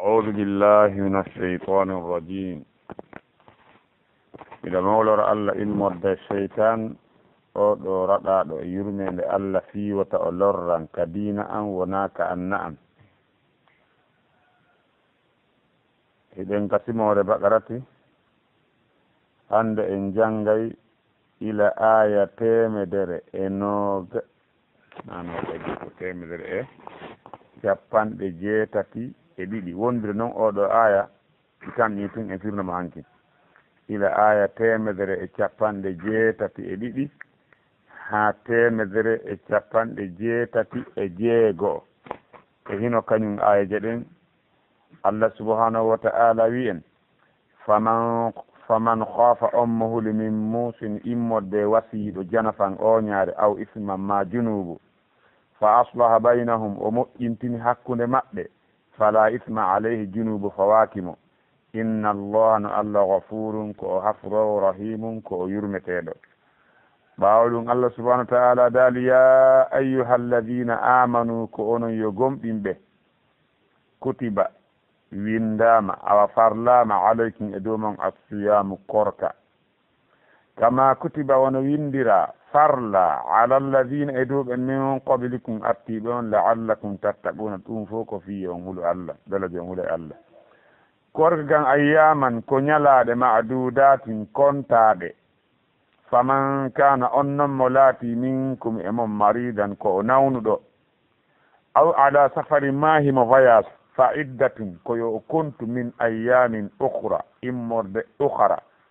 أعوذ بالله من الشيطان الرجيم. إذا مولر الله المرد الشيطان أو رضا يرمي الله في وتألرا كدينا أن وناك النعم. إذا انقسموا لبقرتي عند إن جنغي إلى آية تيمدر إنوغ نانو تيمدر japan ɗe jeetati e ɗiɗi wondiri noon oɗo aya kamƴi tun e firnoma hanki ila aya temedere e capanɗe jeetati e ɗiɗi ha temedere e capanɗe jeetati e jeegoo e hino kañum aya jeɗen Allah subhanahu wa ta'ala wi en faman khafa ummuhu min musin immodde wasiiɗo janafan oñaare aw isman ma junubu fa aslaha baynahum o moƴƴintini hakkunde maɓɓe fala isma alayhi junubu fawakimo inna allaha no allah ghafurun ko o hafrowo rahimun ko o yurmeteɗo ɓawo ɗum Allah subhanahu wa ta'ala daali ya ayyuha alladina amanu ko onon yo gomɗinɓe kutiba windama awa farlama alaykum e dow mon asiyamu korka kama kutiba wono windira farla ala alladina e dow ɓe min qablikum artiɓe on la'allakum tattaquna ɗum fof ko fiye on huulo Allah belaje on huulo e Allah korka gan ayyaman ko ñalaɗe ma'dudatin kontaɗe faman kana on noon mo laati minkum e mon maridan ko o nawnuɗo aw ala safari mahimo voyage fa iddatun ko yo o kontu min ayyamin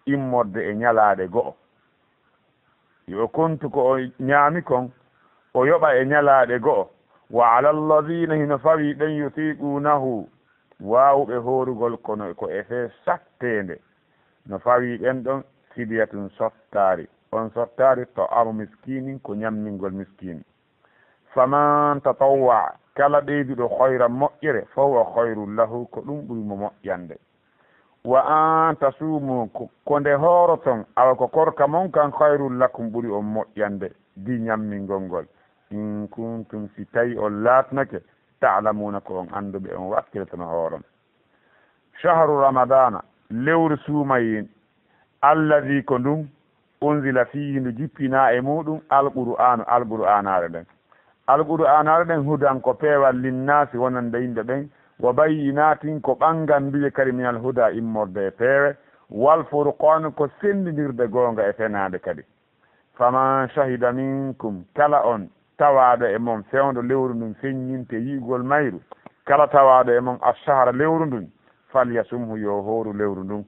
immorde e ñalaɗe go'o yo kontu ko o ñaami kon o yoɓa e ñalaɗe go'o wa ala alladina hino fawi ɗen yutiqunahu wawɓe horugol kono ko efe sattede no fawi ɗen ɗon fidyatun sottari on sottari to amu miskinin ko ñammingol miskini faman tatawwa kala ɓeyduɗo hoyra moƴƴere fawa hoyrun lahu ko ɗum ɓurimo moƴƴande wa an tasumu ko nde horoton awa ko korka mon kan hayrul lakum ɓuri on moƴƴande di ñammingol ngol in kuntum si tawi on laatnake ta'lamuna ko on anduɓe on wakkiltono hooron shahru ramadana lewru suumayin alladi ko ndum unzila fihi ndu jippina e muɗum alqur'anare ɗen alqur'anare ɗen hudan ko peewal linnasi wonande yimɓe ɓen wa bayyinatin ko ɓanganduye kadi minal huda immorde e peewe wal furqan ko sendinirde goonga e fenade kadi faman shahida minkum kala on tawaɗo e mon fewndo lewru ndun feññinte yiigol mayru kala tawaɗo e mon ashahara lewru ndun falyasumhu yo hooru lewru ndun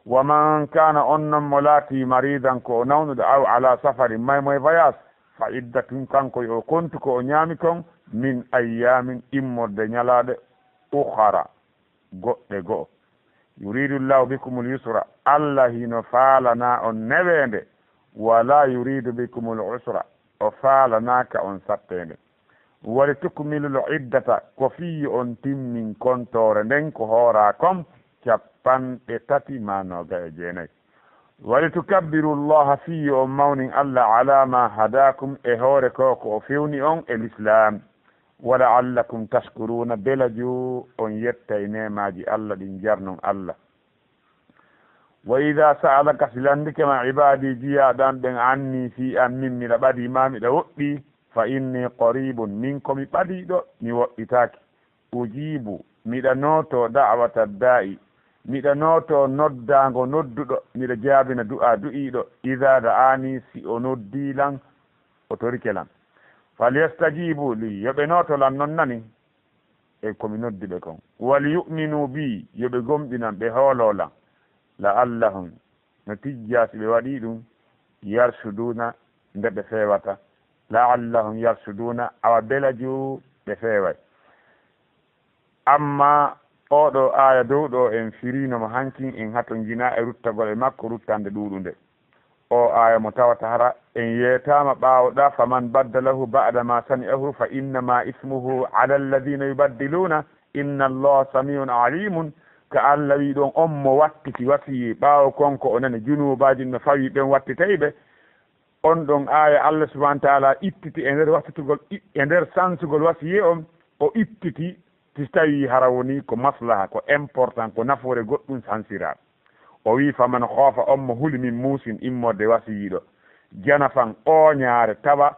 wa man kana on noon mo laati maridan ko o nawnuɗo aw ala safari maymoye voyage fa iddatun kanko yo kontu ko o ñaami kon min ayyamin immorde ñalaɗe ukhara goɗɗe go'o yuridu llahu bikumul yusra allah hino faalana on newende wala yuridu bikumul usra o faalanaka on sattende wali tukmilul iddata ko fiyi on timmin kontore nden ko hoora kom capanɗe tati manoga e jeenayi wali tukabbiru llaha fiyi on mawnin allah ala ma hadakum e hoore ko o fewni on e l'islam wala'allakum tashkuruna belaju on yettay nemaji Allah ɗin jarnon Allah wa ida sa'alaka silandike ma ibadi jiyaɗan ɓen anni fi an min miɗa ɓadi ma miɗa woɗɗi fa inni qaribun min komi ɓaɗiɗo mi woɗɗitaki ujibu miɗa noto da'wata da'i miɗa noto noddago nodduɗo miɗa jaabina du'a du'iɗo ida da'ani si o noddilan o torikelan falyastajibu li yoɓe notolan noon nani e komi noddiɓe kon wal yu'minu bi yoɓe gomɗinan ɓe hoololan la'allahum no tijjasi ɓe waɗi ɗum yarsuduna nde ɓe fewata la'allahum yarsuduna awa belaju ɓe feway amma oɗo aya dow ɗo en firinoma hankin en hato jina e ruttagol e makko ruttande ɗuɗunde o aya mo tawata hara en yeetama ɓawoɗa faman baddalahu ba'da ma sami'ahu fa innama ismuhu ala alladina yubaddiluna inna allaha samiun alimun ka Allah wi ɗon on mo wattiti wasiyi ɓaawo konko o nani junubaji no fawi ɓen wattitayɓe on ɗon aya Allah subhanahu wa ta'ala ittiti e nder wattitugol e nder sansugol wasiyi on o ittiti si tawi hara woni ko maslaha ko important ko nafoore goɗɗum sansiraɗo o wi faman khoofa on mo huli min muusin immorde wasiyiɗo janafan o ñaare tawa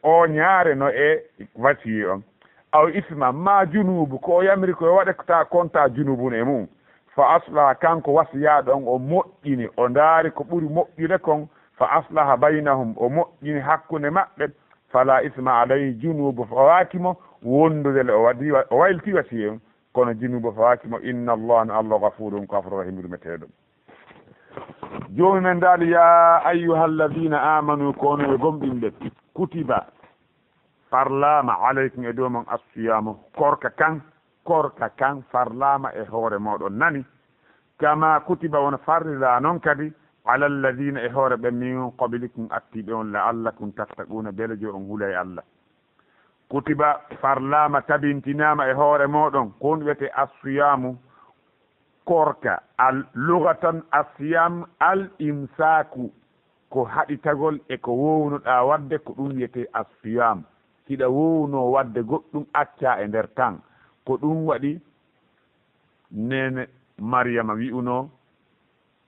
o ñaare no e wasiyi on aw isma ma junubu ko yamri ko waɗata konta junubun e mum fa aslaha kanko wasiyaɗo on o moƴƴini o ndaari ko ɓuri moƴƴude kon fa aslaha baynahum o moƴƴini hakkunde maɓɓe fala isma alayhi junubu fawakimo wondudele o waylti wasiye on kono junubu fawakimo inna allah no allah gafurun kafuru rahim rumeteɗo joni men daali ya ayyuha alladina amanu kono e gomɗinɓe kutiba farlama alaykum e dow mon assuyamu korka kan farlama e hoore moɗon nani kama kutiba wona farrila noon kadi ala alladina e hoore ɓe min qablikum attiɓe on la'allakum tattaquna beele jo on huula e allah kutiba farlama tabintinama e hoore moɗon kon wiyete assuyamu korka al lugatan asiyam al imsaku ko haɗitagol e ko wownuɗa wadde ko ɗum wiyete asiyam hiɗa wowno wadde goɗɗum acca e nder tan ko ɗum waɗi nene mariama wi'uno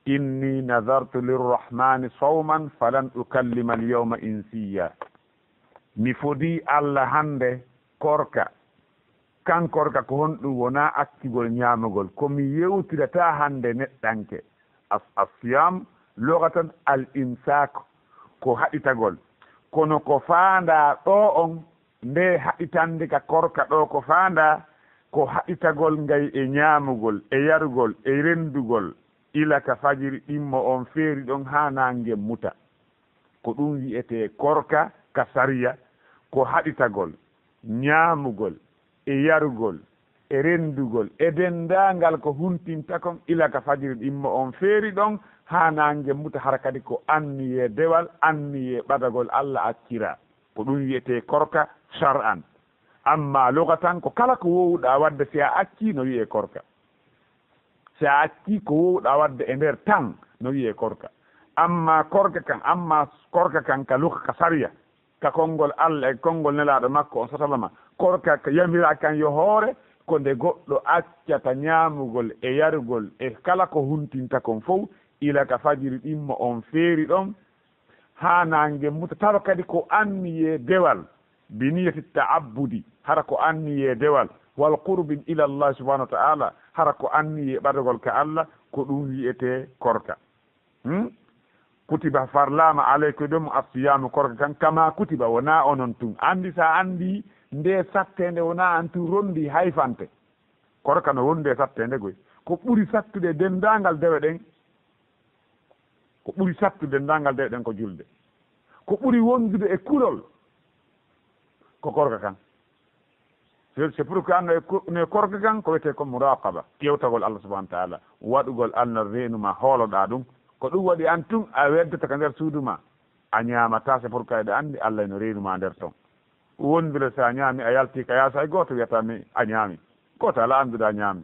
inni nadartu lirrahmani sawman falan ukallima alyawma insiya mi fodi allah hande korka kan korka ko honɗum wona accugol ñamugol komi yewtirata hande neɗɗanke asiyam logatan al imsak ko haɗitagol kono ko faanda ɗo on nde haɗitande ka korka ɗo ko faanda ko haɗitagol ngay e ñamugol e yarugol e rendugol ila ka fajiri ɗimmo on feeri ɗon ha nangue muta ko ɗum wiyete korka ka sariya ko haɗitagol ñamugol e yarugol e rendugol e dendagal ko huntinta kon ila ka fajiri ɗimmo on feeri ɗon ha nangue muta hara kadi ko anniye dewal anniye ɓadagol allah accira ko ɗum wiyete korka shar'an amma lugatan ko kala ko wowɗa wadde si a acci no wiye korka si a acci ko wowɗa wadde e nder tan no wiye korka amma korka kan ka luka ka sariya ka konngol allah e konngol nelaɗo makko on sasalama korka ka yamira kan yo hoore ko nde goɗɗo accata ñamugol e yarugol e kala ko huntinta kon fof ila ka fajiri ɗimmo on feeri ɗon ha nangue muta tawa kadi ko anniye dewal biniyati ta'abbudi hara ko anniye dewal wal qurbin ila allah subhanahu wa ta'ala hara ko anniye ɓadogol ka allah ko ɗum wiyete korka kutiba farlama aleykum ɗum asiyamu korka kan kama kutiba wona onon tun andi sa andi nde sattende wona an tun rondi hayfante korka no wonde sattende goy ko ɓuri sattude dendagal dewe ɗen ko ɓuri sattude dendagal dewe ɗen ko julde ko ɓuri wondude e kulol ko korka kan c'est pour que anno ne korka kan ko wiyete ko muraqaba ƴewtagol allah subahana wa taala waɗugol allah renuma hooloɗa ɗum ko ɗum waɗi an tun a weddata ka nder suudu ma a ñamata c'est pour que eɗe andi allah eno renuma nder ton wondule sa ñaami a yalti ka yaasa e goto wiyatami a ñaami goto ala anduɗa ñaami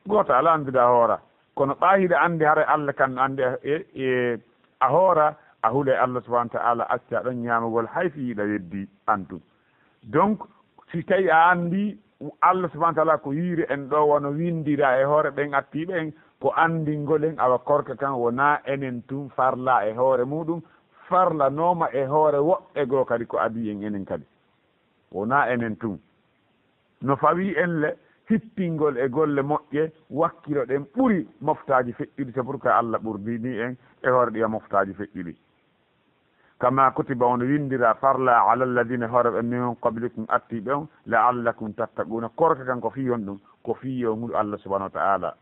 goto ala anduɗa hoora kono ɓahiɗe andi hara allah kan andi a hoora a huule allah subahana wa taala acca ɗon ñamugol hay fi yiɗa weddi antum donc si tawi a andi allah subahana wa taala ko yiiri en ɗo wono windira e hoore ɓen attiɓe en ko andingolen awa korka kan wona enen tun farla e hoore muɗum farlanoma e hoore woɓɓe goo kadi ko adi en enen kadi wona enen tun no fawi en le hippingol e golle moƴƴe wakkilo ɗen ɓuri moftaji feƴƴuɗi c'est pour que allah ɓurdini en e hoore ɗiya moftaji feƴƴuɗi kama kutiba on windira farla ala alladina horeɓe min qablikum attiɓe on la'allakum tattaquna korka kan ko fiyon ɗum ko fiyo ngol allah subahanahu wa ta'ala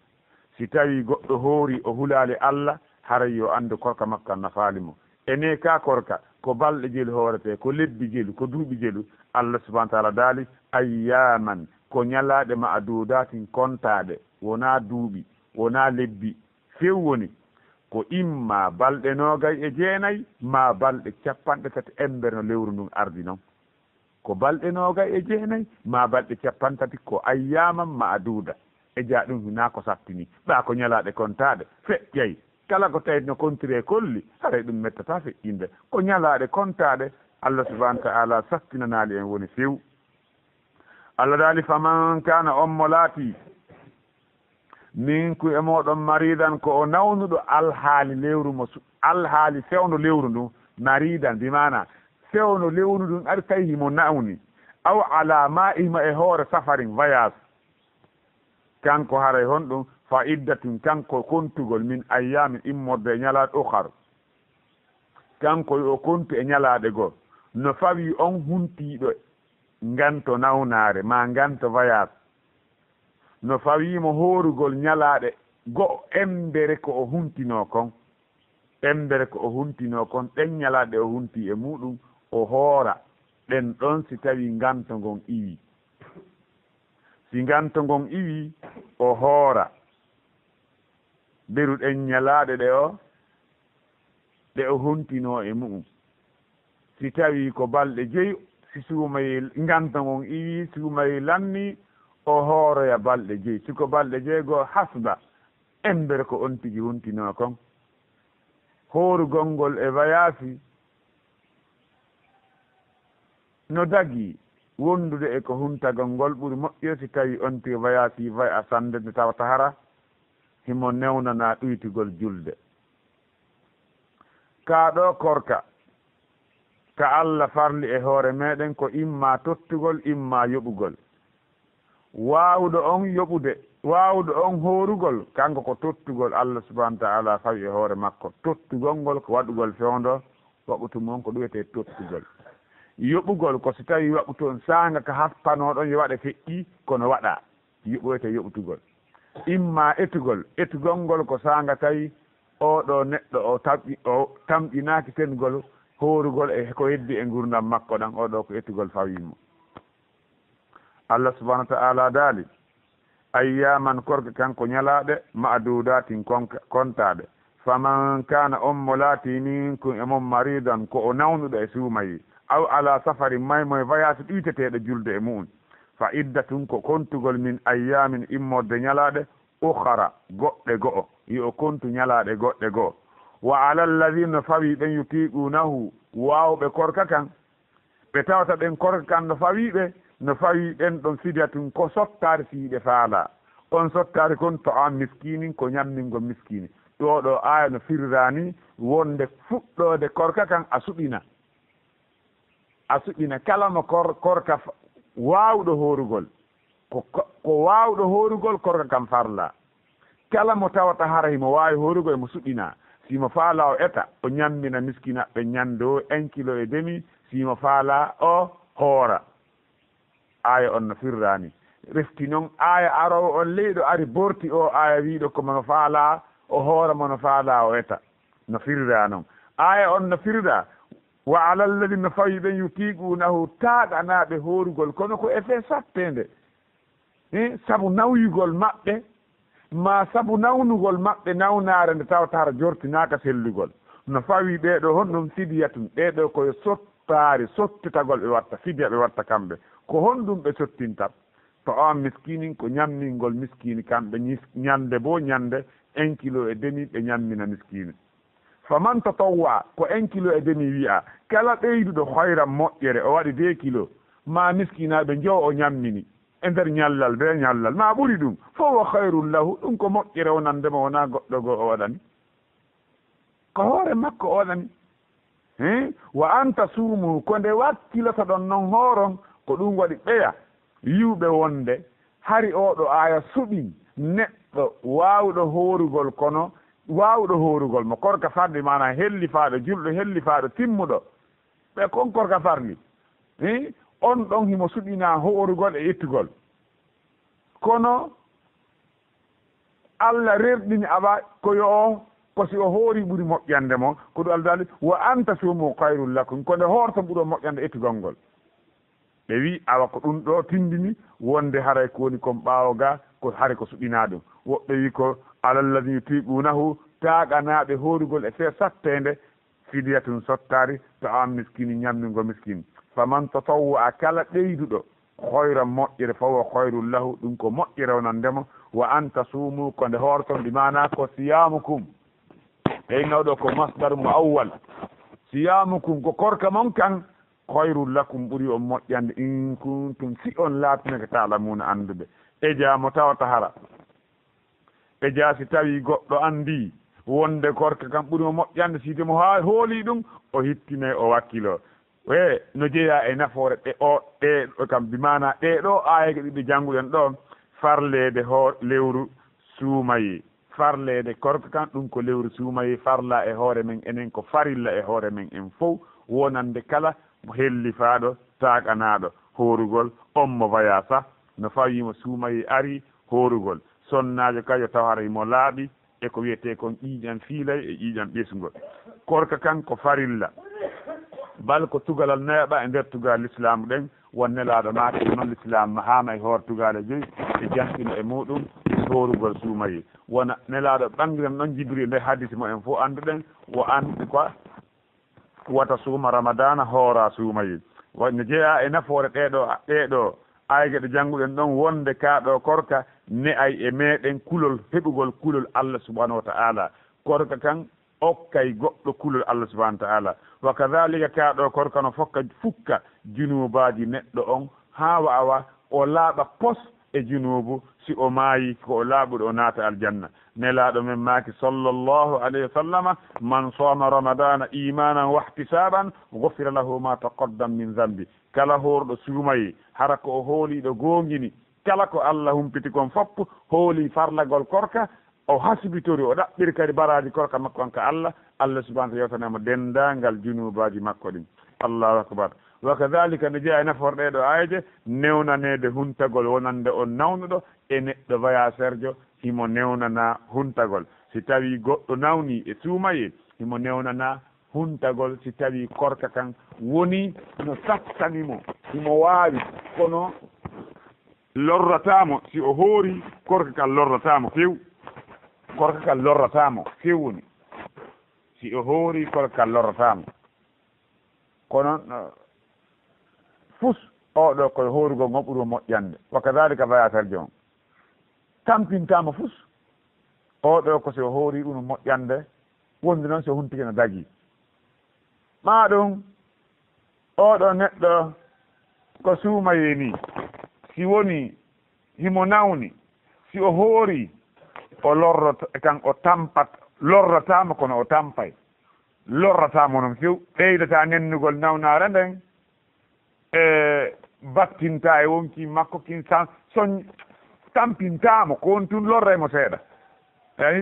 si tawi goɗɗo hoori o hulali allah haray yo andu korka makka nafaalimo ene ka korka ko balɗe jelu hoorete ko lebbi jelu ko duuɓi jelu allah subahana wa taala daali ayyaman ko ñalaɗe ma a duudatin kontaɗe wona duuɓi wona lebbi few woni ko imma balɗe nogay e jeenayyi ma balɗe capanɗe tati embere no lewru ndun ardi noon ko balɗe nogay e jeenayyi ma balɗe capantati ko ayyaman ma a duuda e jaa ɗum hina ko sattini ɓa ko ñalaɗe kontaɗe feƴƴay kala ko tawi no contiri e kolli haray ɗum mettata feƴƴinde ko ñalaɗe kontaɗe allah subahana wa taala sattinanali en woni few Allah dali faman kana ommolati ninku e moɗon maridan ko o nawnuɗo alhaali lewru mo alhaali fewno lewru ndu maridan bimana fewno lewru ndun ari tawi himo nawni aw ala ma ima e hoore safarin voyage kanko haray honɗum fa iddatun kanko kontugol min ayyamin immorde e ñalaɗe ukhar kanko yo kontu e ñalaɗe goo no fawi on huntiɗo nganto nawnare ma nganto voyage no fawimo horugol ñalaɗe go embere ko o huntino kon embere ko o huntino kon ɗen ñalaɗe o hunti e muɗum o hoora ɗen ɗon si tawi nganto ngon iwi si nganto ngon iwi o hoora beruɗen ñalaɗe ɗe o huntino e muɗum si tawi ko balɗe 5 si suumayi nganto ngon iwi suumayi lanni o hooroya balɗe 5 siko balɗe 6 hasba embere ko on tigi huntino kon hoorugol ngol e wayasi no dagi wondude e ko huntagol ngol ɓuri moƴƴo si tawi on tigi wayasi way a sande nde tawata hara himo newnana ɗuytigol julde kaaɗo korka ka Allah farli e hoore meɗen ko imma tottugol imma yoɓugol waawuɗo on yoɓude waawuɗo on hoorugol kanko ko tottugol Allah subhanahu wa ta'ala fawi e hoore makko tottugol ngol ko waɗugol fewndo waɓutu moon ko ɗuyete tottugol yoɓugol ko si tawi waɓutu on saanga ka happanoɗon yo waɗe feƴƴi kono waɗa yoɓoyte yoɓtugol imma etugol ngol ko saanga tawi oɗo neɗɗo o tamƴinaki tengol hoorugol e ko heddi e gurdam makko ɗan oɗo ko etugol fawimo Allah subhanahu wa ta'ala daali ayyaman korka kanko ñalaɗe ma'dudatin kontaɗe faman kana ommolati minkum e mom maridan ko o nawnuɗo e suumayi aw ala safari maymoye voyage ɗuyteteɗo julde e mu'um fa iddatun ko kontugol min ayyamin immorde ñalaɗe ukhara goɗɗe go'o yo kontu ñalaɗe goɗɗe go'o wa ala alladhina fawi ɓen yutiqunahu wawɓe korka kan ɓe tawata ɓen korka kan no fawiɓe no fawi ɓen ɗon fidyatun ko sottare siiɗe faala on sottare kon to an miskinin ko ñammingo miskini ɗo aya no firrani wonde fuɗɗode korka kan a suɓina kala mo korka wawɗo horugol ko wawɗo horugol korka kam farla kala mo tawata hara himo wawi horugol mo suɓina simo faala o eta o ñammina miskinaɓe ñando 1,5 kilo simo faala o hoora aya on no firrani refti noon aya arowo on leyɗo ari borti o aya wiɗo ko mono faala o hoora mono faala o eta no firra noon aya on no firra wa ala alladhi no fawi ɓen yutiqunahu taaɗanaɓe horugol kono ko effet sattede sabu nawyugol maɓɓe ma sabu nawnugol maɓɓe nawnare nde tawata hara jortinaka sellugol no fawi ɓeɗo honɗum fidyatun ɓeɗo koye sottitagol ɓe watta fidya ɓe watta kamɓe ko honɗum ɓe sottinta to on miskinin ko ñammingol miskini kamɓe ñande 1,5 kilo ɓe ñammina miskini faman tatawwa ko 1,5 kilo wi'a kala ɓeyduɗo hoyram moƴƴere o waɗi 2 kilo ma miskinaɓe jowo o ñammini e nder ñallal be ñallal ma ɓuri ɗum fo wa hayrun lahu ɗum ko moƴƴere wonandema wona goɗɗo goo o waɗani ko hoore makko o waɗani wa anta suumu ko nde wakkilata ɗon noon hooron ko ɗum waɗi ɓeya yiwɓe wonde hari oɗo aya suɓi neɗɗo wawɗo horugol kono wawɗo horugol mo korka farli mana hellifaɗo julɗo hellifaɗo timmuɗo ɓe kon korka farli on ɗon himo suɓina horugol e yettugol kono Allah rerɗini awa koyo o ko si o hoori ɓuri moƴƴande mo ko ɗum Allah dali wa anta sumu khayrul lakum ko nde horto ɓuuro moƴƴande ettugol ngol ɓe wi awa ko ɗum ɗo tindini wonde haray ko woni kon ɓaawo ga ko hare ko suɓina ɗum woɓɓe wi ko alalladhi yutiqunahu taaɗanaɓe horugol e fe sattede fidyatun sottari to an miskini ñammingo miskini faman tatawwa kala ɓeyduɗo hoyra moƴƴere fawa hayrul lahu ɗum ko moƴƴere wonandemo wa anta suumu ko nde horton ɗi mana ko siyamukum ɓeynnoɗo ko masdar muawwal siyamukum ko korka mon kan khayrul lakum ɓuri on moƴƴande in kuntum si on laatinake ta'lamuna anduɓe e jaamo tawata hara e jaa si tawi goɗɗo andi wonde korka kam ɓuri mo moƴƴande siide mo ha hooli ɗum o hittine o wakkilo e no jeeya e nafoore ɗeɗo kam bimana ɗeɗo ayeke ɗiɗi jannguɗen ɗo farlede lewru suumayi farlede korka kan ɗum ko lewru suumayi farla e hoore men enen ko farilla e hoore men en fof wonande kala hellifaɗo taƙanaɗo horugol on mo waya sa no fawimo suumayi ari horugol sonnajo kayo taw haraymo laaɓi e ko wiyete kon ƴiiƴan fiilay e ƴiiƴan ɓesgol korka kan ko farilla bal ko tugalal neeɓa e nder tugal l'islam ɗen won nelaɗo naati noon l'islam hama e hoore tugale joyi e jantina e muɗum horugol suumayi wona nelaɗo ɓangiran ɗon jibril nde hadisi mo en fof anduɗen wo andi quoi wata suuma ramadana hoora suumayi no jeeya e nafoore ɗeɗo ayge ɗo jannguɗen ɗon wonde kaaɗo korka ne ay e meɗen kulol heɓugol kulol Allah subhanahu wa ta'ala korka kan okkay goɗɗo kulol Allah subhanahu wa ta'ala wa kadhalika kaaɗo korka no fukka junubaji neɗɗo on ha wawa o laaɓa pos e junubu si o maayi ko o laaɓuɗo o naata aljanna nelaɗo men maaki sallllahu alayhi wa sallama man soma ramadana imanan wa ihtisaban gofira lahu ma taqaddam min zambi kala horɗo suumayi hara ko o hooliɗo gongini kala ko Allah humpiti kon fopp hooli farlagol korka o hasibitori o ɗaɓɓiri kadi baraji korka makko on ka Allah subhanahu yewtanemo dendagal junubaji makko ɗin allahu akbar wa kadhalika ne jeeya e naforɗe ɗo ayde newnanede huntagol wonande on nawnuɗo e neɗɗo voyageur jo himo newnana huntagol si tawi goɗɗo nawni e suumaye himo newnana huntagol si tawi korka kan woni no sattanimo himo waawi kono lorratamo si o hoori korka kan lorratamo few korka kan lorratamo fewni si o hoori korka kan lorratamo kono fus oɗo koye hoorugol ngo ɓuuri moƴƴande wa kadhalika voyateur jo on tampintama fus oɗo ko so hoori ɗum moƴƴande wonde noon so huntiki no dagi ma ɗum oɗo neɗɗo ko suumaye ni si woni himo nawni si o hoori o lorrata kan o tampat lorratama kono o tampay lorratama noon few ɓeydata nennugol nawnare nden e battinta e wonki makko kin soñ tampintama ko won tun lorremo seeɗa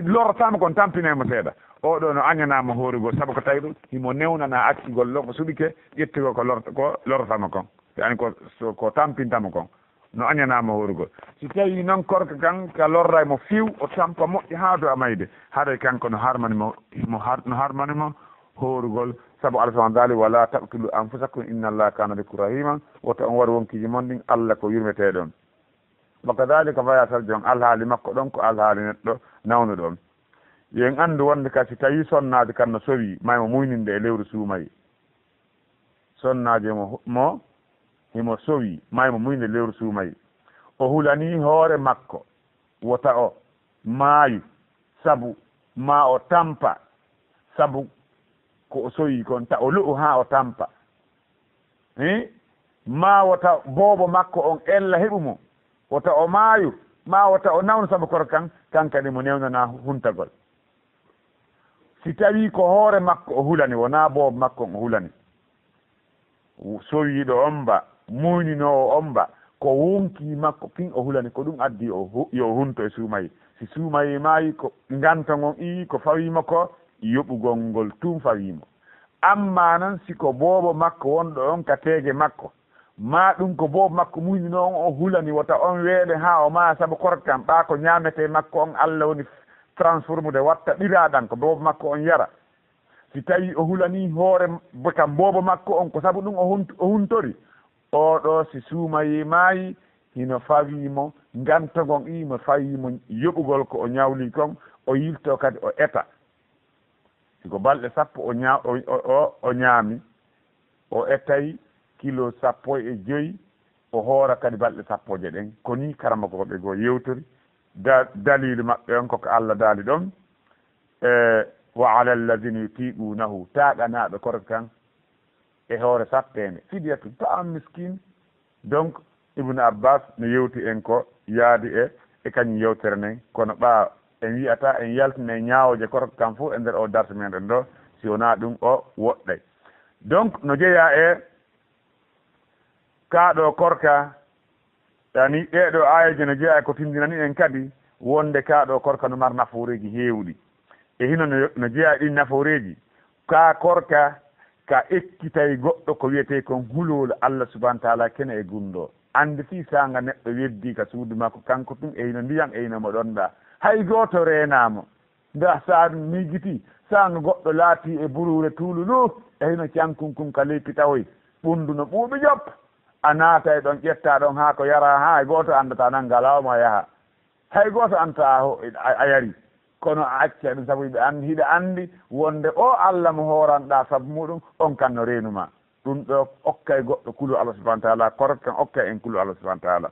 lorratama kon tampinemo seeɗa oɗo no añanama hoorugol saabu ko tawi ɗum himo newnana accigol lo ko suɓike ƴettigol ko lorratama kon yani ko tampintama kon no añanama hoorugol si tawi noon korka kan ka lorraymo fiw o tampa moƴƴi ha do amayde haɗay kanko no harmanimo no harmanimo hoorugol saabu Allah subhanahu wa ta'ala wala taqtulu anfusakum inna allaha kana bikum rahiman woto on waɗi wonkiji mon ɗin Allah ko yurmeteɗon wa kadhalika voyateur jon alhaali makko ɗon ko alhaali neɗɗo nawnuɗo on yen andu wonde ka si tawi sonnaji kan no sowi maymo muyninde e lewru suumayi sonnaji mo himo sowi maymo muynde lewru suumayi o hulani hoore makko wota o maayu sabu ma o tampa sabu ko o sowi kon ta o lu'u ha o tampa ma wota boobo makko on ella heɓumo wota o maayu ma wota o nawno sabu koto kan kadi mo newnana huntagol si tawi ko hoore makko o hulani wona boobo makko on o hulani sowiɗo omba muyninowo omba ko wonki makko pin o hulani ko ɗum addi yo hunto e suumayi si suumayi maayi ko gantagon ko fawima ko yoɓugol ngol tum fawimo amma noon siko boobo makko wonɗo on ka teege makko ma ɗum ko boobo makko muynino on o hulani wota on weeɗe ha o ma saabu korkam ɓa ko ñamete makko on Allah woni transformude watta ɓiraɗan ko boobo makko on yara si tawi o hulani hoore kam boobo makko on ko saabu ɗum o huntori oɗo si suumayi maayi hino fawimo gantogon mo fawimo yoɓugol ko o ñawli kon o yilto kadi o eta siko balɗe sappo o ñaami o etay kilo 15 o hoora kadi balɗe 10 ɗen koni karama koɓe goo yewtori dalilu maɓɓe on koko Allah daali ɗon wa ala alladina yutiqunahu taɗanaɓe korka kan e hoore sappende fidyatu ta'am miskin. Donc Ibnu Abbas no yewti en ko yaadi e kañum yewtere nden kono ɓa en wiyata en yaltina e ñaawoje korko kam fof e nder o darse meɗen ɗo si wona ɗum o woɗɗay. Donc no jeeya e kaaɗo korka yani ɗeɗo ayaji no jeeya ko tindinani en kadi wonde kaaɗo korka no mar nafooreji heewɗi e hino no jeeya ɗin nafooreji ka korka ka ekkitay goɗɗo ko wiyete kon hulol Allah subhanahu wa ta'ala kene e gundo andi fi sanga neɗɗo weddi ka suudu makko kanko tum e hino ndiyam e hino mo ɗonɗa hay goto renamo nda sa migiti sanga goɗɗo laati e burure tuululu e hino cankunkum ka leppi tawoy ɓundu no ɓuuɓi joppa a naata e ɗon ƴetta ɗon ha ko yara ha goto andata nan galawma yaha hay goto anta a yari kono a acca ɗum saabu hiɗa andi wonde o Allah mo horanɗa saabu muɗum on kan no renuma ɗum ɗo okka e goɗɗo kulu Allah subahana taala korkan okka en kulu Allah subahana taala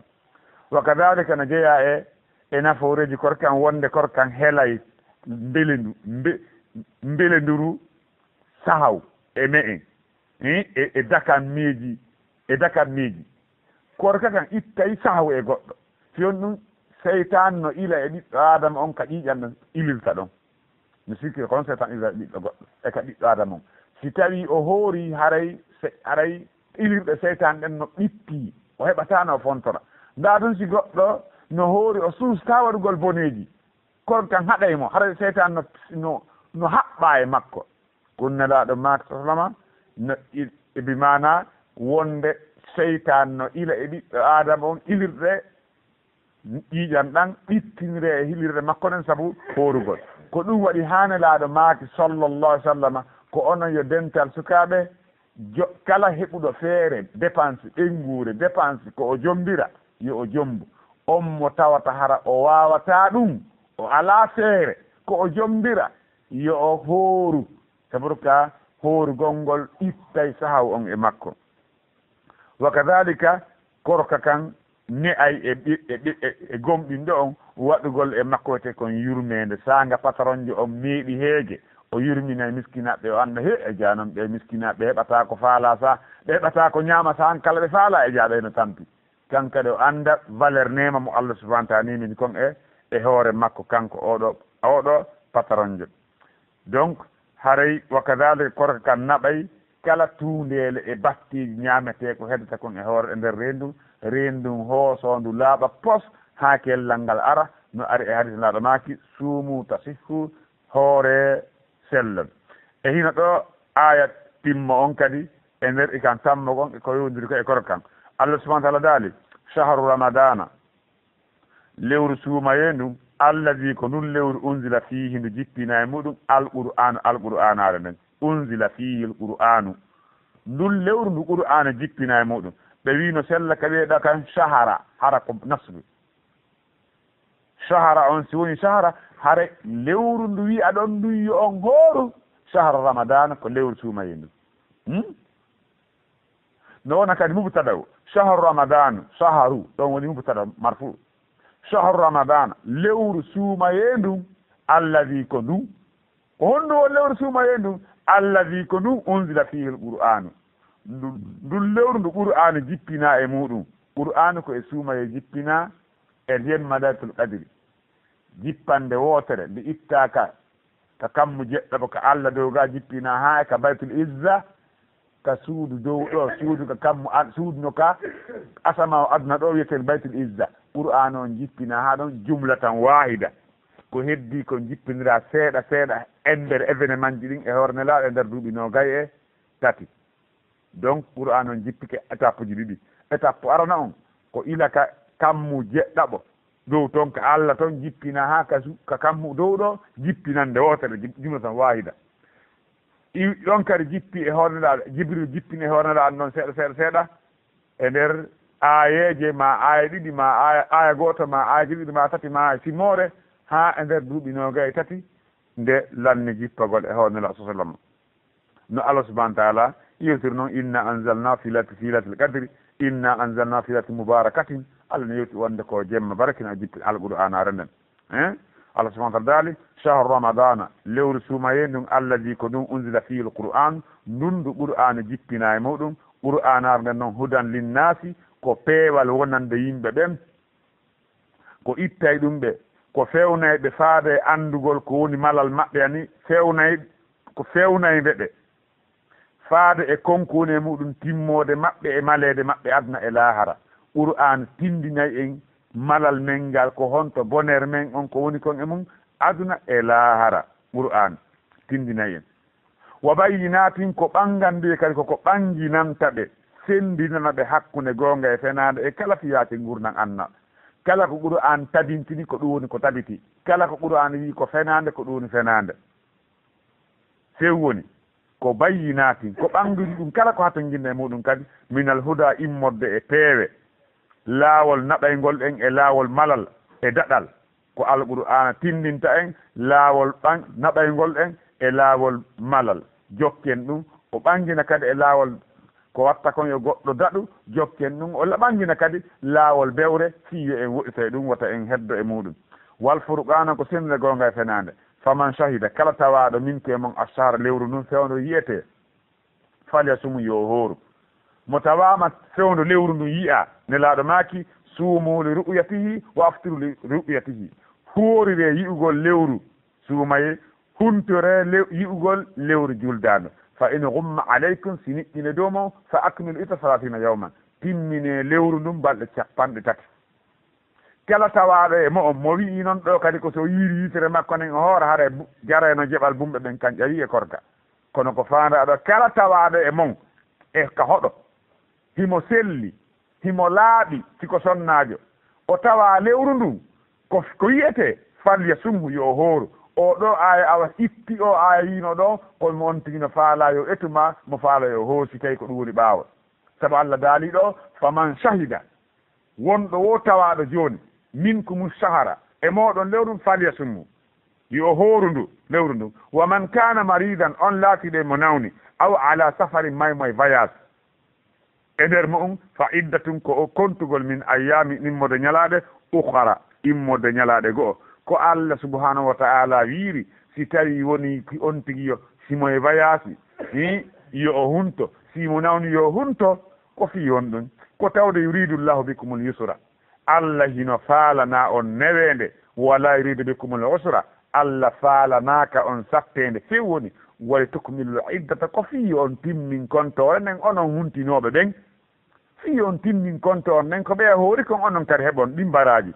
wa kadalika no jeeya e nafooreji korkan wonde korkan heelay mbelenduru sahaw e me en e dakan miiji korka kan ittay sahaw e goɗɗo fiyon ɗum seytan no ila e ɓiɗɗo adama on ka ƴiƴan ɗon ilirta ɗon mi sikki kono seytan ila ɓiɗɗo goɗɗo e ka ɓiɗɗo adama on si tawi o hoori haray ilirɗe seytan ɗen no ɓippi o heɓatano o fontora nda ɗum si goɗɗo no hoori o suusta waɗugol boneji kono kan haɗaymo haray seytan no haɓɓa e makko kunnelaɗo maka salama no ebi mana wonde seytan no ila e ɓiɗɗo adama on ilirɗe ƴiƴan ɗan ɓittinre e hilirde makko nen saabu horugol ko ɗum waɗi hanelaɗo maaki sallllahu alih w sallam ko onon yo dental sukaɓe kala heɓuɗo feere dépense ɓenguure dépense ko o jombira yo o jombu on mo tawata hara o wawata ɗum o ala feere ko o jombira yo o hooru sabu ka hoorugol ngol ittay sahaw on e makko wa kadalika korka kan ne ay e gomɗin ɗo on waɗugol e makko te kon yurmede sanga patronjo on meeɗi heege o yurmina e miskinaɓe o anda he e janom ɓe miskinaɓe heɓata ko faala sa ɓe heɓata ko ñaama sa han kala ɓe faala e jaaɗo eno tampi kankadi o anda valeur nema mo Allah subahana taala nimini kon e hoore makko kanko oɗo patronjo donc haray wa kadalika korka kan naɓay kala tuundele e battiji ñaamete ko heddata kon e hoore e nder rendum hoosondu laaɓa pos ha kellal ngal ara no ari e hadis laaɗo maaki suumu tasihhu hoore sellon e hino ɗo aya timmo on kadi e nder ikan tammo gon ko yowdiri ko e korka kan Allah subahana taala daali shahru ramadana lewru suumayendu alladi ko ndun lewru unzila fihi ndu jippina e muɗum alqur'anare nden unzila fihi alqur'anu ndun lewru ndu qur'ana jippina e muɗum ɓe wino sella ka wiyeɗa kan sahara hara ko nasbi sahara on si woni sahara hare lewru ndu wi'a ɗon ndu yo on hooru sahara ramadana ko lewru suumayendu no wona kadi mubtada o shahru ramadanu saharu ɗon woni mubtada marfu shahru ramadana lewru suumayendu alladi ko ndu ko honɗum won lewru suumayendu alladi ko ndu unzila fihi alqur'anu ndun lewru ndu qur'anu jippina e muɗum qur'anu ko e suumaye jippina e nden malatul qadri jippande wootere nde ittaka ka kammu jeɗɗoɓo ka Allah dow ga jippina ha e ka baytul izza ka suudu dow ɗo suudu ka kammu suuduno ka asama o aduna ɗo wiyete baytul izza qur'an on jippina ha ɗon jumlatan wahida ko heddi ko jippinira seeɗa e nder événement ji ɗin e hornelaɗo e nder duuɓi nogay e tati donc qur'an on jippike étape ji ɗiɗi étape arana on ko ilaka kammu jeɗɗaɓo dow toon ka Allah toon jippina ha ka kammu dow ɗo jippinande wotere jumlatan wahida ɗon kadi jippi e horneɗaɗo jibril jippini e horneɗaɗo noon seeɗa e nder ayeje ma aya ɗiɗi ma aya goto ma ayaji ɗiɗi ma tati ma simore ha e nder duuɓi nogay tati nde lanni jippagol e horneɗaɗo sa sallam no Allah subahana taala yewtiri noon inna anzalna fi latil qadri inna anzalna fi lati mubarakatin Allah ne yewti wonde ko jemma barakina jippi alqur'ana aren nden Allah subhanahu wa ta'ala dali shahru ramadana lewru sumaye ndun alladi ko ɗum unzila fihi alquran ndundu qur'an jippina e muɗum qur'anar nden noon hudan linnasi ko peewal wonande yimɓe ɓen ko ittay ɗum ɓe ko fewnayɓe faade andugol ko woni malal maɓɓe ani ko fewnayɓe ɓe faade e konko woni e muɗum timmode maɓɓe e malede maɓɓe adna e lahara qur'an tindinay en malal men ngal ko honto bonheur men on ko woni kon e mum aduna e lahara qur'an tindinay en wa bayyinatin ko ɓangandi kadi koko ɓanginanta ɓe sendinana ɓe hakkunde gonga e fenade e kala fiyake gurnan anna kala ko qur'an tabintini ko ɗum woni ko tabiti kala ko qur'an wi ko fenande ko ɗum woni fenande few woni ko bayyinatin ko ɓangudi ɗum kala ko hato jinna e muɗum kadi minal huda immodde e peewe laawol naɓaygol en e laawol malal e daɗal ko alqur'ana tindinta en laawol naɓaygol en e laawol malal jokken ɗum o ɓangina kadi e laawol ko watta kon yo goɗɗo daɗu jokken ɗum o ɓangina kadi laawol bewre fiyo en woɗɗita e ɗum wata en heddo e muɗum wal furqana ko sende gonga e fenande faman shahida kala tawaɗo min ke mon ashara lewru nun fewndo yiyete falya sumu yo hooru mo tawama fewndo lewru ndu yi'a nelaɗo maaki suumu li ru'yatihi wa aftiru li ru'yatihi hoorire yi'ugol lewru suumaye huntore yi'ugol lewru juldano fa in gumma aleykum si niƴƴine dow mon fa akmilu ita salatina yawman timmine lewru ndum balɗe 30 kala tawaɗo e mo on mo wi'i noon ɗo kadi ko so yiiri yitere makko nen o hoora haara jareno jeɓal bumɓe ɓen kan ƴawi e korka kono ko fandaɗo kala tawaɗo e mon e ka hoɗo himo selli himo laaɓi siko sonnajo o tawa lewru ndun ko yiyete falya sumhu yo hooru o ɗo aya awa itti o aya yino ɗo kono on tigino faala yo etuma mo faala yo hoosi tawi ko ɗum woni ɓaawa sabu Allah daali ɗo faman shahida wonɗo wo tawaɗo joni minkum shahara e moɗon lewru falya sumhu yo hooru ndu lewru ndu wa man kana maridan on laatiɗe mo nawni aw ala safarin maymoye voyage e nder mo fa iddatun ko o kontugol min ayyami immode ñalaɗe ukhara immode ñalaɗe go'o ko Allah subhanahu wa ta'ala wiiri si tawi woni on tigi yo simo e voyage yo o hunto simo nawni yo hunto ko fi on ɗum ko tawde yuridullahu bikumul yusra Allah hino faalana on newende wala yuridu bikumul usra Allah faalanaka on sattende few woni wali tukmilul iddata ko fi on timmin kontore nen onon huntinoɓe ɓen fi on timmin kontore nen ko ɓe hoori kon onon kadi heɓon ɗin baraji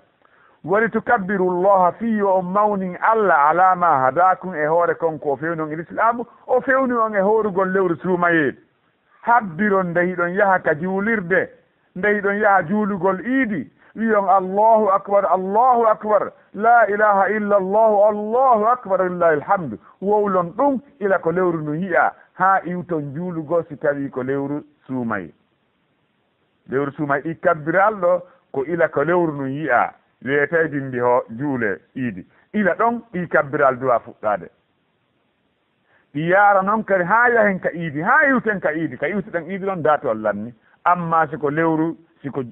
wali tukabbiru llaha fi on mawnin Allah ala ma hadakum e hoore kon ko fewni on e l'islamu o fewni on e hoorugol lewru suumayeeɗi habbiron ndehiɗon yaha ka juulirde ndehiɗon yaha juulugol iidi wiyon allahu akbar la ilaha illa allahu allahu akbar lillahi alhamdu wowlon ɗum ila ko lewru ndu yi'a ha iwton juulugol si tawi ko lewru suumay ɗi kabbiral ɗo ko ila ko lewru ndu yi'a wiyeteydi ndi ho juule iidi ila ɗon ɗi kabbiral duwa fuɗɗade ɗi yaara noon kadi ha yahen ka iidi ha iwten ka iwtuɗen iidi ɗon dato allanni amma siko lewru siko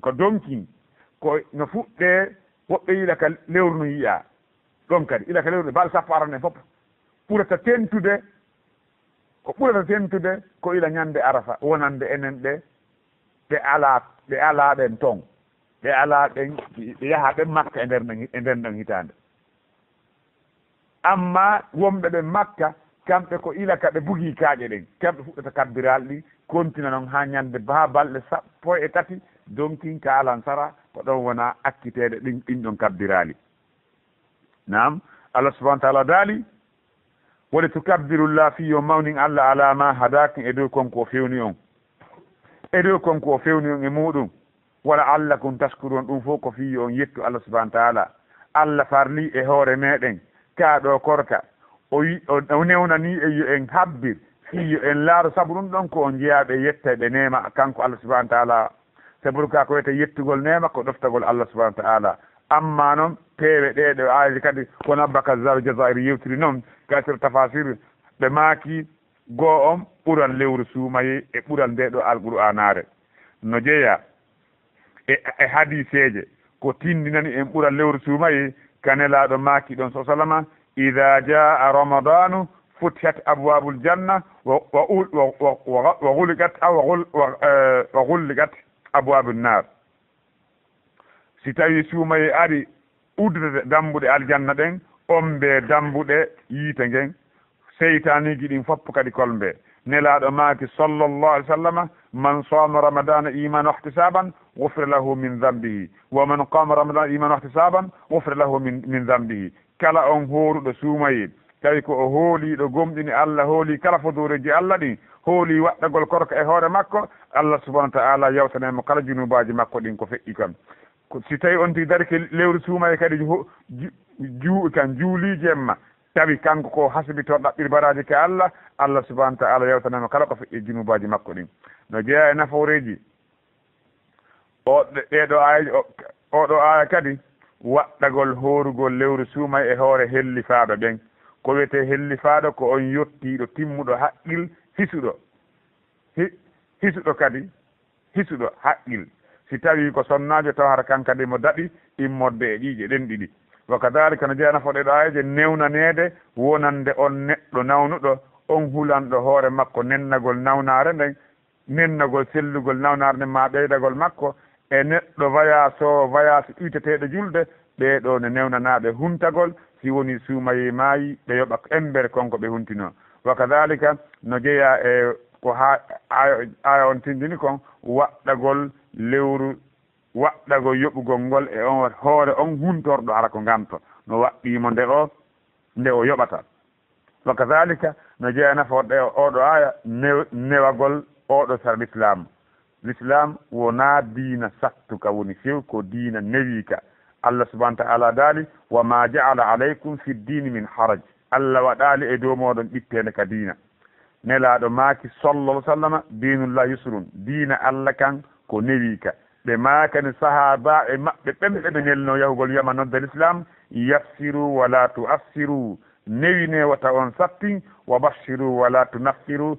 ko donkin ko no fuɗɗe woɓɓe ila ka lewru no yiya ɗon kadi ila ka lewru bal sappo arane fof ɓurata tentude ko ila ñande arafa wonande enen ɓe alaɗen ton ɓe alaɗen ɓe yaha ɓe makka e nder ɗen hitande amma wonɓe ɓe makka kamɓe ko ila ka ɓe bugi kaaƴe ɗen kamɓe fuɗɗata kabbiral ɗi continue noon ha ñande ha balɗe 13 donkin ka alan sara ko ɗon wona akkitede ɗin ɗon kabbirali nam Allah subhanahu wa ta'ala daali wali tukabbirullah fi yo mawnin Allah ala ma hadakum e dow konko fewni on e muɗum wala allakum tashkurun ɗum fof ko fi on yettu Allah subhanahu wa ta'ala Allah farli e hoore meɗen ka ɗo korka o newnani e yo en habbir fiyo en laaro sabu ɗum ɗon ko on jeeyaɓe yetta ɓe nema kanko Allah subhanahu wa ta'ala sabu ka ko wiyete yettugol nema ko ɗoftagol Allah subhanahu wa ta'ala amma noon peewe ɗeɗe ayde kadi kono Abubakar Jazairi yewtiri noon katir tafasir ɓe maaki goo on ɓural lewru suumaye e ɓural nde ɗo alqur'anare no jeeya e hadiseje ko tindinani en ɓural lewru suumaye kanelaɗo maaki ɗon so salama ida jaa ramadanu futihat abwabul janna wa gulligat wa gulligat abwabun nar. si tawi suumaye ari udde dambuɗe aljanna ɗen on ɓe dambuɗe yiite ngen seytaniji ɗin fopp kadi kolmbe. nelaɗo maaki sallllahu alih w sallam man sama ramadana imana ihtisaban gufira lahu min dambihi wa man qama ramadana imana ihtisaban gufira lahu min dambihi. kala on horuɗo suumaye tawi ko o hooliɗo gomɗini Allah hooli kala fodoreji Allah ɗin hooli waɗɗagol korka e hoore makko Allah subahanahu wa ta'ala yawtanemo kala junubaji makko ɗin ko feƴƴi kon. si tawi on tigi darike lewru suumaye kadi juuliji emma tawi kanko ko hasbito ɗaɓɓir baraji ke Allah Allah subahanahu wa ta'ala yawtanemo kala ko feƴƴi junubaji makko ɗin. no jeeya e naforeji oɗo aya kadi waɗɗagol horugol lewru suumay e hoore hellifaɗo ɓen ko wiyete hellifaɗo ko on yottiɗo timmuɗo haqqil hisuɗo kadi hisuɗo haqqil. si tawi ko sonnajo taw hara kanka de mo daɗi immodde e ƴiiƴe ɗen ɗiɗi. wa kadalika no jeeya nafoɗeɗo ayaje newnanede wonande on neɗɗo nawnuɗo on hulanɗo hoore makko nennagol nawnare nden nennagol sellugol nawnare nden ma ɓeydagol makko e neɗɗo voyage uyteteɗo julde ɓeɗo ne newnanaɓe huntagol si woni suumaye maayi ɓe yoɓa embere konko ɓe huntino. wa kadalika no jeeya e ko ha aya on tindini kon waɗɗagol lewru waɗɗagol yoɓugol ngol e on hoore on huntorɗo ara ko nganto no waɗɗimo nde o yoɓata. wa kadalika no jeeya nafoɗe oɗo aya newagol oɗo sara l'islam wona diina sattuka woni few ko diina newika. Allah subahanahu wa ta'ala daali wa ma ja'ala alaykum fi ddini min haraj. Allah waɗali e dow moɗon ɓittede ka diina. nelaɗo maaki sallallahu sallam dinullah yusrun diina Allah kan ko newika. ɓe maakani sahaba e maɓɓe ɓemɓe ɓe nelno yahugol wiyama nodda l'islam yassiru wala tuassiru newine wata on sattin wa bashiru wala tunaffiru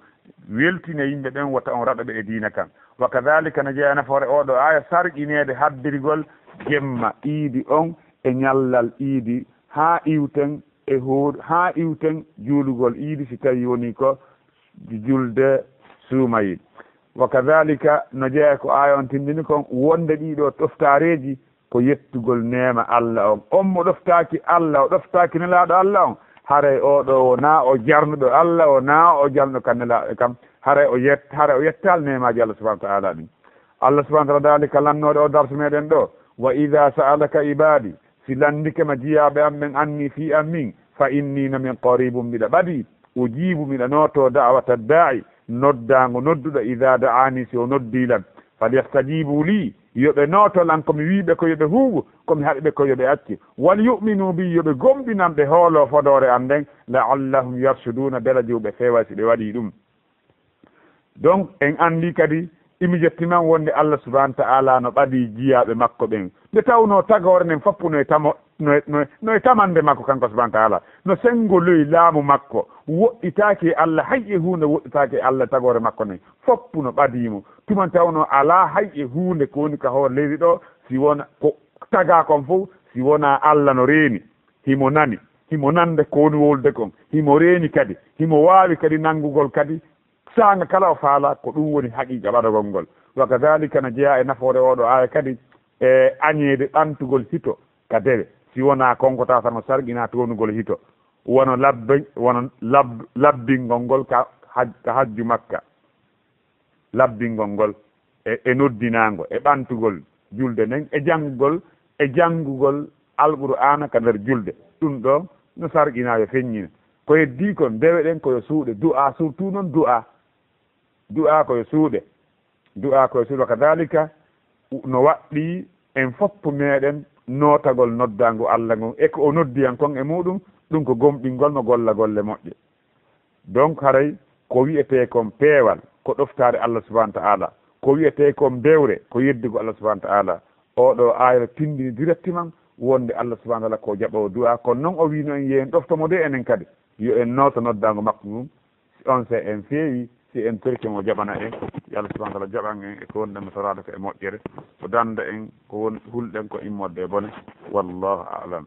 weltine yimɓe ɓen wata on raɗoɓe e diina kan. wa kadalika no jeeya nafoore oɗo aya sarqinede habdirgol jemma iidi on e ñallal iidi ha iwten e ha iwten juulugol iidi si tawi woni ko julde suumayi. wa kadalika no jeeya ko aya on tindini kon wonde ɗiɗo toftareji ko yettugol nema Allah on mo ɗoftaki Allah o ɗoftaki nelaɗo Allah on haray oɗo wona o jarnuɗo Allah wona o jarnuɗo kan nelaɗo kam haray o yettal nemaji Allah subahanahu wa ta'ala ɗin. Allah subahanahu wa ta'ala dalika lannode o darsu meɗen ɗo wa ida sa'alaka ibadi si landikema jiyaɓe am ɓen anni fi am min fa innina min qaribum mbiɗa ɓaadi ujibu mbiɗa noto da'wata da'i noddago nodduɗo ida da'ani si o noddilan falyastajibu li yoɓe notol an komi wiɓe ko yoɓe huuɓu komi haɗiɓe ko yoɓe acci wal yu'minu bi yoɓe gomɗinan ɓe hoolo fodore an nden la'allahum yarsuduna bela jewɓe feewa si ɓe waɗi ɗum. donc en andi kadi imi jettiman wonde Allah subahanahu wa ta'ala no ɓaadi jiyaɓe makko ɓen nde tawno tagore nen foppu noye tamande makko kanko subahanahu wa ta'ala no sengoloyi laamu makko woɗɗitaki Allah hay e hunde woɗɗitaki Allah tagore makko nen foppu no ɓaadimo tuman tawno ala hay e hunde ko woni ka hoore leydi ɗo si wona ko taga kon fof si wona Allah no reeni himo nani himo nande ko woni wolde kon himo reeni kadi himo wawi kadi nangugol kadi sanga kala o faala ko ɗum woni haqiqa ɓaɗogol ngol. wa kadalika no jeeya e nafoore oɗo aya kadi e añede ɓantugol hito ka dewe si wona konko taw tan o sarqina townugol hito wono labbingol ngol ka hajju makka labbingol ngol e noddinago e ɓantugol julde nden e janngugol alqur'ana ka nder julde ɗum ɗo no sarqina yo feññina ko heddi kon dewe ɗen koyo suuɗe du'a surtout noon du'a koye suuɗe wa kadalika no waɗɗi en foppu meɗen notagol noddago Allah ngon e ko o noddiyan kon e muɗum ɗum ko gomɗingol no golla golle moƴƴe. donc haray ko wiyete kon peewal ko ɗoftade Allah subahanahu wa ta'ala ko wiyete kon bewre ko yeddugo Allah subahanahu wa ta'ala oɗo ayre tindini directement wonde Allah subahanahu wa ta'ala ko jaɓowo du'a kono noon o wino en yehen ɗoftomo de enen kadi yo en noota noddago makko mum on se en feewi si en torkimo jaɓana en yo Allah subahanahu wa ta'ala jaɓan en e ko wonɗen torade ko e moƴƴere ko danda en ko won hulɗen ko immodde e bone wallahu a'lam.